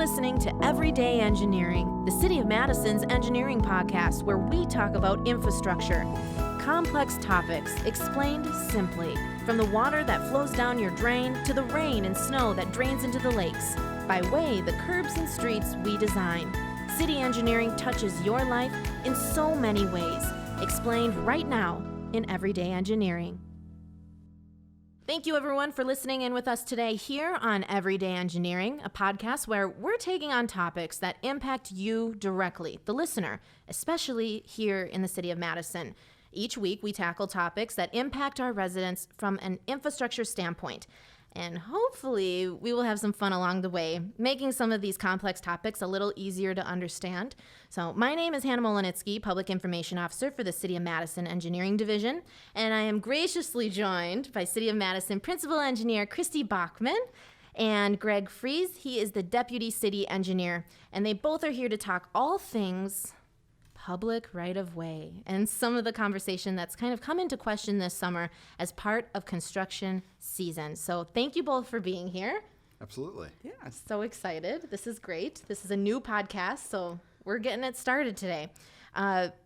listening to Everyday Engineering, the City of Madison's engineering podcast where we talk about infrastructure. Complex topics explained simply, from the water that flows down your drain to the rain and snow that drains into the lakes, by way the curbs and streets we design. City engineering touches your life in so many ways, explained right now in Everyday Engineering. Thank you, everyone, for listening in with us today here on Everyday Engineering, a podcast where we're taking on topics that impact you directly, the listener, especially here in the City of Madison. Each week, we tackle topics that impact our residents from an infrastructure standpoint. And hopefully, we will have some fun along the way, making some of these complex topics a little easier to understand. So my name is Mohelnitzky, Public Information Officer for the City of Madison Engineering Division, and I am graciously joined by City of Madison Principal Engineer Christy Bachmann and Greg Fries. He is the Deputy City Engineer, and they both are here to talk all things public right-of-way and some of the conversation that's kind of come into question this summer as part of construction season. So thank you both for being here. Absolutely. Yeah, so excited. This is great. This is a new podcast, so we're getting it started today.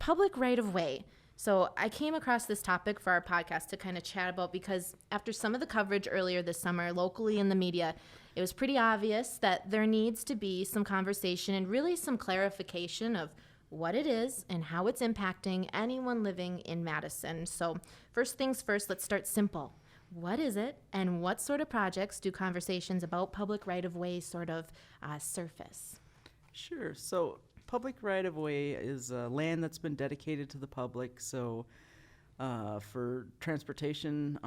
Public right-of-way. So I came across this topic for our podcast to kind of chat about because after some of the coverage earlier this summer locally in the media, it was pretty obvious that there needs to be some conversation and really some clarification of what it is and how it's impacting anyone living in Madison. So first things first, let's start simple. What is it, and what sort of projects do conversations about public right-of-way sort of surface? Sure. So public right-of-way is land that's been dedicated to the public, so for transportation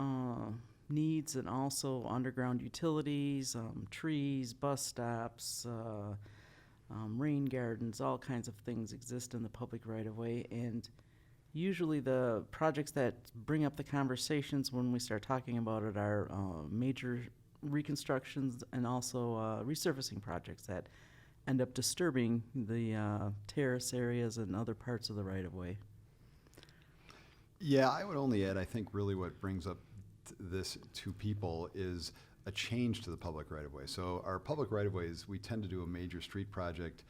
needs and also underground utilities, trees, bus stops, rain gardens, all kinds of things exist in the public right-of-way, and usually the projects that bring up the conversations when we start talking about it are major reconstructions and also resurfacing projects that end up disturbing the terrace areas and other parts of the right-of-way. Yeah, I would only add, I think really what brings up this to people is a change to the public right-of-way. So our public right-of-ways, we tend to do a major street project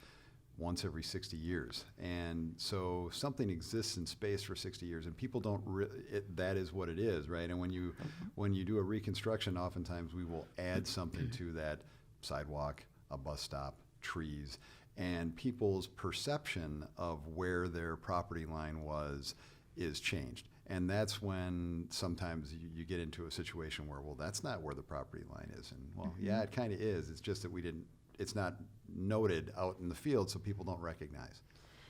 once every 60 years. And so something exists in space for 60 years and people don't, that is what it is, right? And when you do a reconstruction, oftentimes we will add something to that sidewalk, a bus stop, trees, and people's perception of where their property line was is changed. And that's when sometimes you get into a situation where, well, that's not where the property line is. And, well, yeah, it kind of is. It's just that it's not noted out in the field so people don't recognize.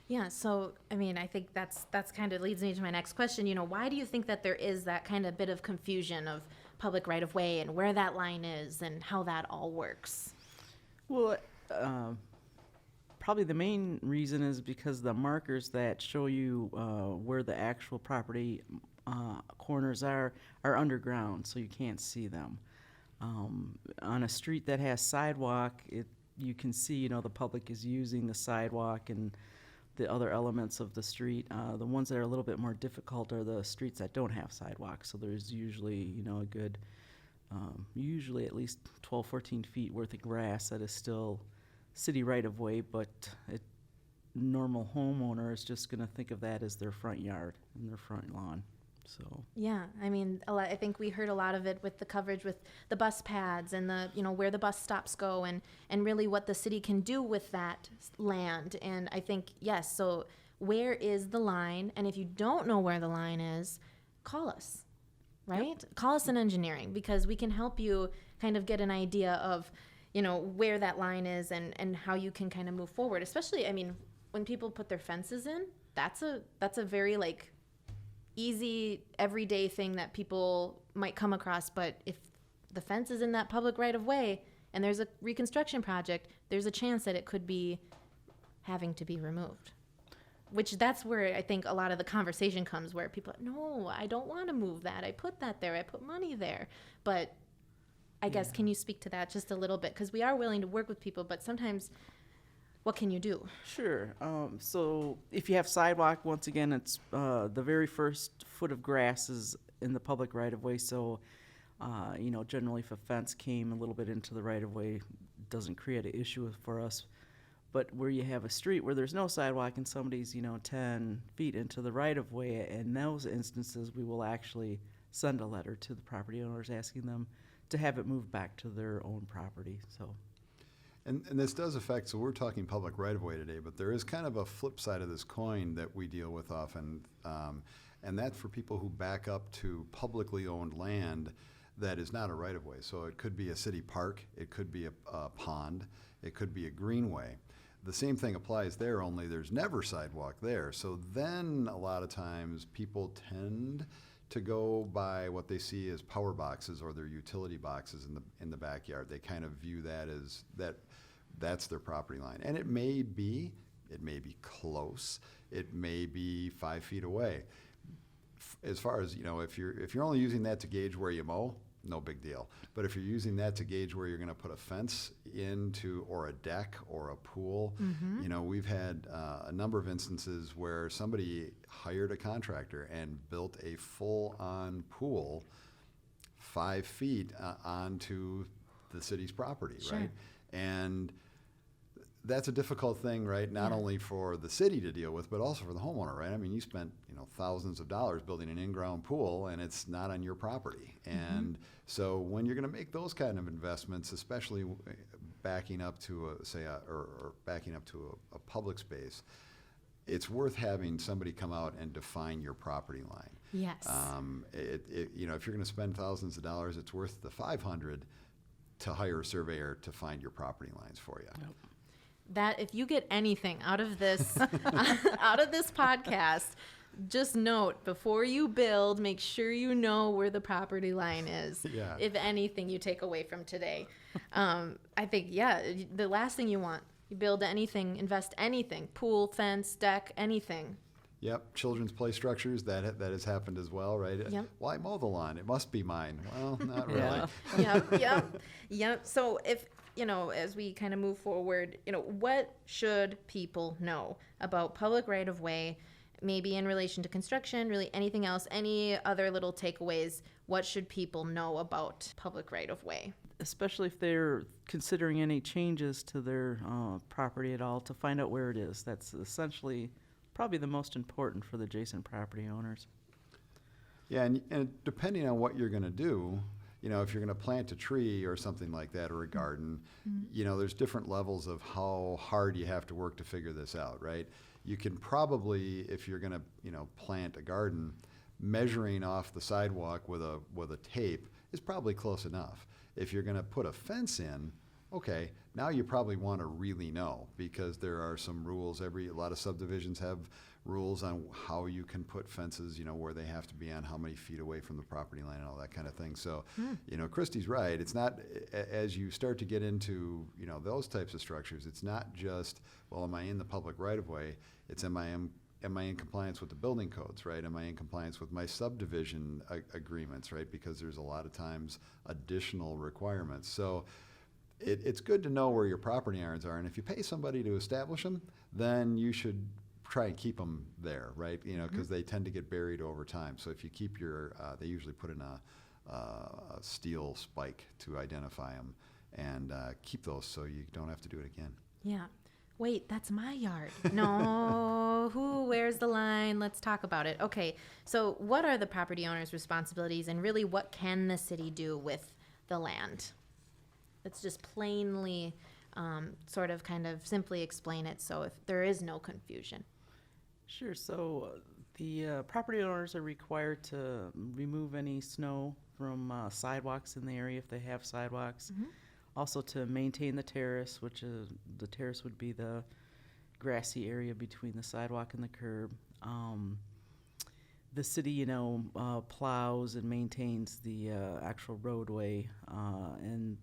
Yeah, so, I mean, I think that's kind of leads me to my next question. You know, why do you think that there is that kind of bit of confusion of public right-of-way and where that line is and how that all works? Well, probably the main reason is because the markers that show you where the actual property corners are underground, so you can't see them. On a street that has sidewalk, you can see, the public is using the sidewalk and the other elements of the street. The ones that are a little bit more difficult are the streets that don't have sidewalks, so there's usually, a good, usually at least 12, 14 feet worth of grass that is still city right-of-way, but a normal homeowner is just going to think of that as their front yard and their front lawn. So yeah, I mean, I think we heard a lot of it with the coverage with the bus pads and the where the bus stops go and really what the city can do with that land. And I think yes, so where is the line? And if you don't know where the line is, call us, right? Yep. Call us in engineering because we can help you kind of get an idea of where that line is and how you can kind of move forward. Especially, I mean, when people put their fences in, that's a very easy everyday thing that people might come across. But if the fence is in that public right of way and there's a reconstruction project, there's a chance that it could be having to be removed. Which that's where I think a lot of the conversation comes where people are, no, I don't want to move that. I put that there. I put money there. But I guess, can you speak to that just a little bit? Because we are willing to work with people, but sometimes, what can you do? Sure. So if you have sidewalk, once again, it's the very first foot of grass is in the public right-of-way. So, generally if a fence came a little bit into the right-of-way, doesn't create an issue for us. But where you have a street where there's no sidewalk and somebody's, 10 feet into the right-of-way, in those instances, we will actually send a letter to the property owners asking them to have it moved back to their own property, so. And this does affect, so we're talking public right-of-way today, but there is kind of a flip side of this coin that we deal with often, and that's for people who back up to publicly owned land that is not a right-of-way. So it could be a city park, it could be a pond, it could be a greenway. The same thing applies there, only there's never sidewalk there. So then a lot of times people tend to go by what they see as power boxes or their utility boxes in the backyard. They kind of view that as that's their property line. And it may be close, it may be 5 feet away. As far as, if you're only using that to gauge where you mow, no big deal. But if you're using that to gauge where you're going to put a fence into, or a deck, or a pool, we've had a number of instances where somebody hired a contractor and built a full-on pool 5 feet onto the city's property, Sure. right? And that's a difficult thing, right? Not only for the city to deal with, but also for the homeowner, right? I mean, you spent thousands of dollars building an in-ground pool, and it's not on your property. And so when you're going to make those kind of investments, especially backing up to backing up to a public space, it's worth having somebody come out and define your property line. Yes. If you're going to spend thousands of dollars, it's worth the $500 to hire a surveyor to find your property lines for you. Yep. That if you get anything out of this out of this podcast, just note, before you build, make sure you know where the property line is. Yeah. If anything you take away from today. I think, the last thing you want, you build anything, invest anything, pool, fence, deck, anything. Yep, children's play structures, that has happened as well, right? Yep. Why mow the lawn? It must be mine. Well, not really. Yeah. Yep. So if, as we kind of move forward, what should people know about public right-of-way, maybe in relation to construction, really anything else, any other little takeaways? What should people know about public right-of-way? Especially if they're considering any changes to their property at all, to find out where it is. That's essentially probably the most important for the adjacent property owners. Yeah, and depending on what you're going to do, if you're going to plant a tree or something like that, or a garden, there's different levels of how hard you have to work to figure this out, right? You can probably, if you're going to, plant a garden, measuring off the sidewalk with a tape is probably close enough. If you're going to put a fence in, okay, now you probably want to really know, because there are some rules. A lot of subdivisions have rules on how you can put fences, where they have to be on how many feet away from the property line and all that kind of thing. So, Christy's right. It's not, as you start to get into, those types of structures, it's not just, well, am I in the public right-of-way? It's am I in compliance with the building codes, right? Am I in compliance with my subdivision agreements, right? Because there's a lot of times additional requirements. So it's good to know where your property lines are, and if you pay somebody to establish them, then you should try and keep them there, right? Because they tend to get buried over time. So if you keep they usually put in a steel spike to identify them, and keep those so you don't have to do it again. Yeah. Wait, that's my yard. No, where's the line? Let's talk about it. Okay, so what are the property owner's responsibilities, and really what can the city do with the land? Let's just plainly kind of simply explain it, so if there is no confusion. Sure. So the property owners are required to remove any snow from sidewalks in the area if they have sidewalks. Also to maintain the terrace, which the terrace would be the grassy area between the sidewalk and the curb. The city, plows and maintains the actual roadway, and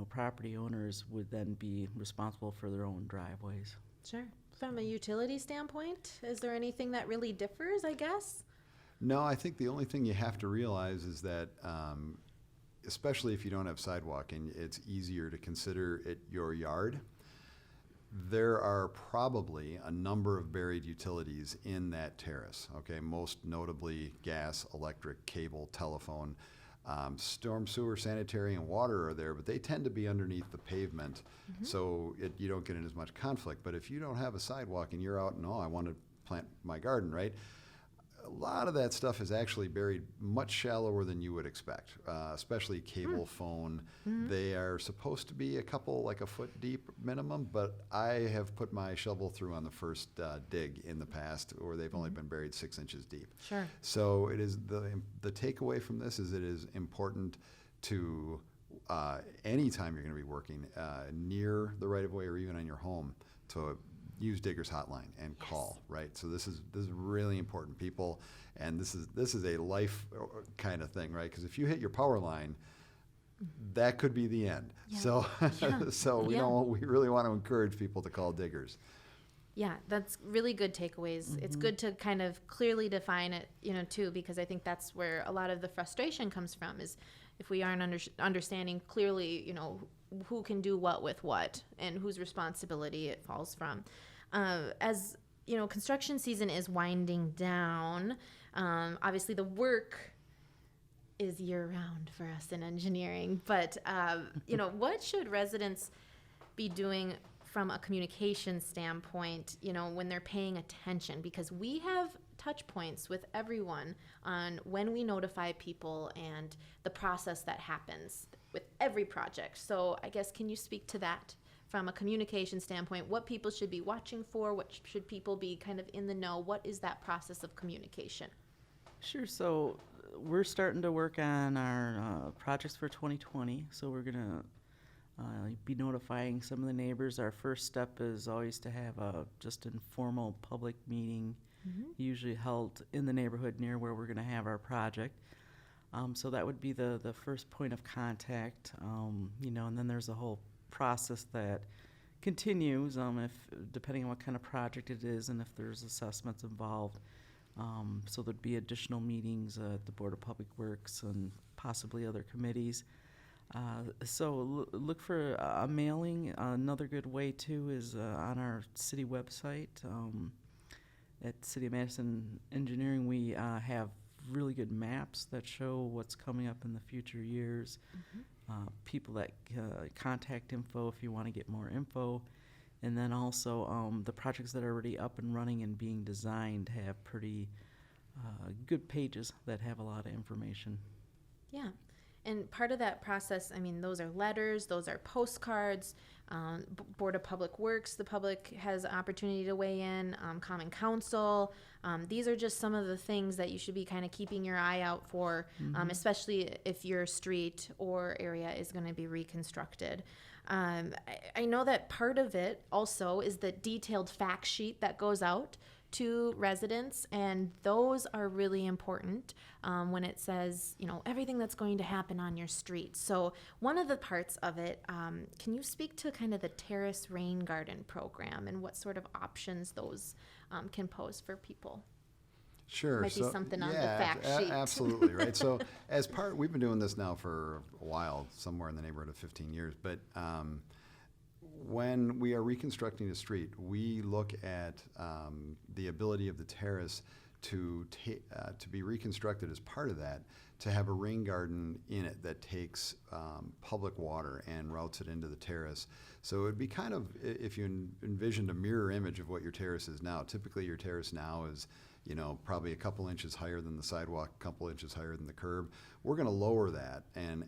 property owners would then be responsible for their own driveways. Sure. From a utility standpoint, is there anything that really differs, I guess? No, I think the only thing you have to realize is that, especially if you don't have sidewalk and it's easier to consider it your yard, there are probably a number of buried utilities in that terrace, okay? Most notably gas, electric, cable, telephone. Storm sewer, sanitary, and water are there, but they tend to be underneath the pavement, so you don't get in as much conflict. But if you don't have a sidewalk and you're out and, I want to plant my garden, right? A lot of that stuff is actually buried much shallower than you would expect, especially cable phone. They are supposed to be like a foot deep minimum, but I have put my shovel through on the first dig in the past, or they've only been buried 6 inches deep. Sure. So it is the takeaway from this is it is important to anytime you're going to be working near the right of way or even on your home to use Digger's Hotline and call, right? So this is really important, people, and this is a life kind of thing, right? Because if you hit your power line, that could be the end. Yeah. So we really want to encourage people to call Diggers. Yeah, that's really good takeaways. It's good to kind of clearly define it, too, because I think that's where a lot of the frustration comes from, is if we aren't understanding clearly, who can do what with what and whose responsibility it falls from. As construction season is winding down. Obviously, the work is year-round for us in engineering. But what should residents be doing from a communication standpoint? When they're paying attention, because we have touch points with everyone on when we notify people and the process that happens with every project. So I guess, can you speak to that from a communication standpoint? What people should be watching for? What should people be kind of in the know? What is that process of communication? Sure. So we're starting to work on our projects for 2020. So we're going to be notifying some of the neighbors. Our first step is always to have a just informal public meeting, usually held in the neighborhood near where we're going to have our project. So that would be the first point of contact, and then there's a whole process that continues if depending on what kind of project it is and if there's assessments involved. So there'd be additional meetings at the Board of Public Works and possibly other committees. So look for a mailing. Another good way too is on our city website. At City of Madison Engineering, we have really good maps that show what's coming up in the future years. People that contact info if you want to get more info. And then also the projects that are already up and running and being designed have pretty good pages that have a lot of information. Yeah. And part of that process, those are letters, those are postcards, Board of Public Works, the public has an opportunity to weigh in, Common Council. These are just some of the things that you should be kind of keeping your eye out for, especially if your street or area is going to be reconstructed. I know that part of it also is the detailed fact sheet that goes out to residents, and those are really important when it says, everything that's going to happen on your street. So one of the parts of it, can you speak to kind of the terrace rain garden program and what sort of options those can pose for people? Sure. Might be something on the fact sheet. Absolutely, right? So we've been doing this now for a while, somewhere in the neighborhood of 15 years, but when we are reconstructing a street, we look at the ability of the terrace to be reconstructed as part of that, to have a rain garden in it that takes public water and routes it into the terrace. So it would be kind of, if you envisioned a mirror image of what your terrace is now. Typically your terrace now is probably a couple inches higher than the sidewalk, a couple inches higher than the curb. We're going to lower that and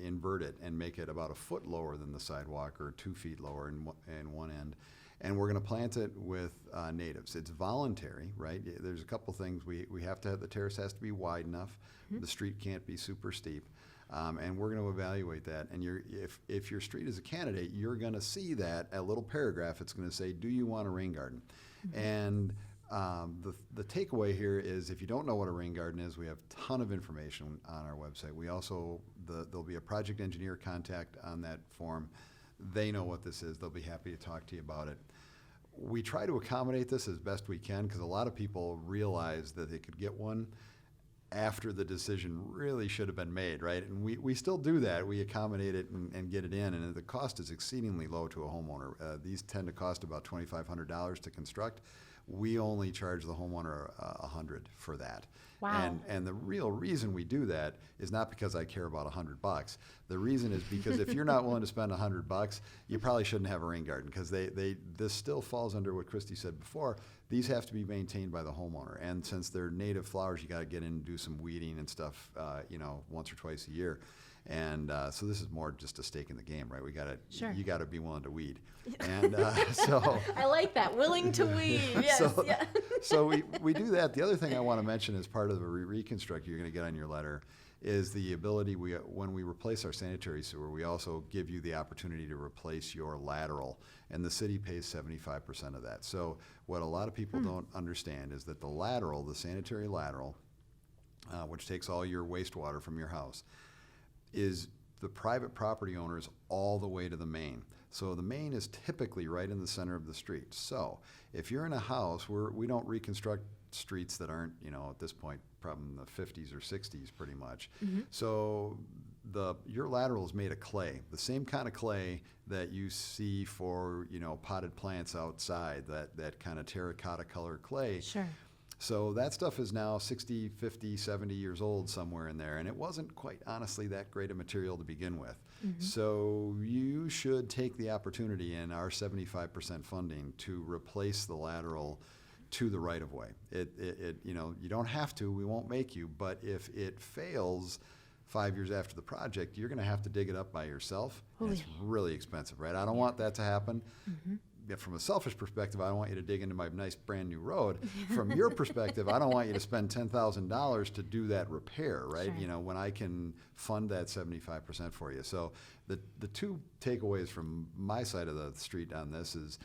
invert it and make it about a foot lower than the sidewalk, or 2 feet lower in one end. And we're going to plant it with natives. It's voluntary, right? There's a couple things. We have to have, the terrace has to be wide enough. The street can't be super steep. And we're going to evaluate that. And if your street is a candidate, you're going to see that, a little paragraph. It's going to say, do you want a rain garden? And the takeaway here is, if you don't know what a rain garden is, we have a ton of information on our website. We also, there'll be a project engineer contact on that form. They know what this is. They'll be happy to talk to you about it. We try to accommodate this as best we can, because a lot of people realize that they could get one after the decision really should have been made, right? And we still do that. We accommodate it and get it in, and the cost is exceedingly low to a homeowner. These tend to cost about $2,500 to construct. we only charge the homeowner $100 for that. Wow. And the real reason we do that is not because I care about $100. The reason is because if you're not willing to spend $100, you probably shouldn't have a rain garden, because this still falls under what Christy said before. These have to be maintained by the homeowner, and since they're native flowers, you got to get in and do some weeding and stuff, once or twice a year. And so this is more just a stake in the game, right? Sure. You got to be willing to weed, and so. I like that, willing to weed. Yes. So we do that. The other thing I want to mention as part of the reconstruct you're going to get on your letter is the ability, when we replace our sanitary sewer, we also give you the opportunity to replace your lateral, and the city pays 75% of that. So what a lot of people don't understand is that the sanitary lateral, which takes all your wastewater from your house, is the private property owners all the way to the main. So the main is typically right in the center of the street. So if you're in a house where we don't reconstruct streets that aren't, at this point, probably in the 50s or 60s pretty much. Mm-hmm. So your lateral is made of clay, the same kind of clay that you see for, potted plants outside, that kind of terracotta color clay. Sure. So that stuff is now 60, 50, 70 years old, somewhere in there, and it wasn't quite honestly that great a material to begin with. Mm-hmm. So you should take the opportunity in our 75% funding to replace the lateral to the right-of-way. You don't have to, we won't make you, but if it fails 5 years after the project, you're going to have to dig it up by yourself. And it's really expensive, right? I don't want that to happen. Mm-hmm. From a selfish perspective, I don't want you to dig into my nice brand new road. From your perspective, I don't want you to spend $10,000 to do that repair, right? Sure. When I can fund that 75% for you. So the two takeaways from my side of the street on this is,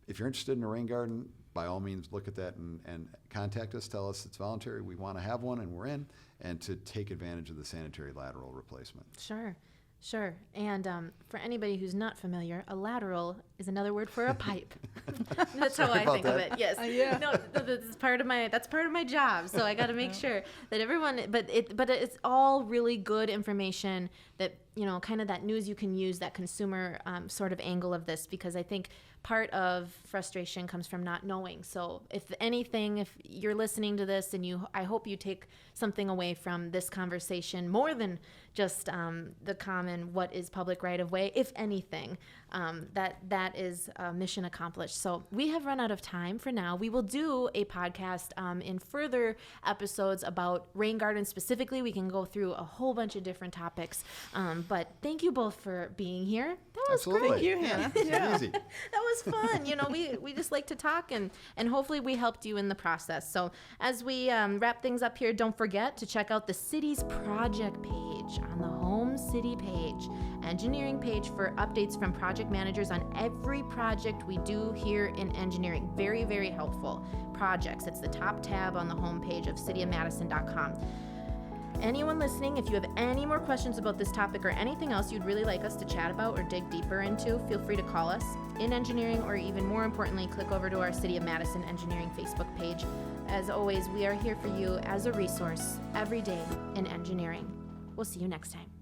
if you're interested in a rain garden, by all means look at that and contact us. Tell us it's voluntary, we want to have one, and we're in, and to take advantage of the sanitary lateral replacement. Sure. And for anybody who's not familiar, a lateral is another word for a pipe. That's how I think of it. Yes. Yeah. No, that's part of my job. So I got to make sure that everyone. But it's all really good information that, kind of that news you can use, that consumer sort of angle of this, because I think part of frustration comes from not knowing. So if you're listening to this, and I hope you take something away from this conversation more than just the common what is public right of way, if anything, that is mission accomplished. So we have run out of time for now. We will do a podcast in further episodes about rain gardens specifically. We can go through a whole bunch of different topics. But thank you both for being here. That was Absolutely. great. Thank you, Hannah. Yeah. Easy. That was fun. We just like to talk, and hopefully we helped you in the process. So as we wrap things up here, don't forget to check out the city's project page on the Home City page, engineering page, for updates from project managers on every project we do here in engineering. Very, very helpful. Projects. It's the top tab on the homepage of cityofmadison.com. Anyone listening, if you have any more questions about this topic or anything else you'd really like us to chat about or dig deeper into, feel free to call us in engineering, or even more importantly, click over to our City of Madison Engineering Facebook page. As always, we are here for you as a resource every day in engineering. We'll see you next time.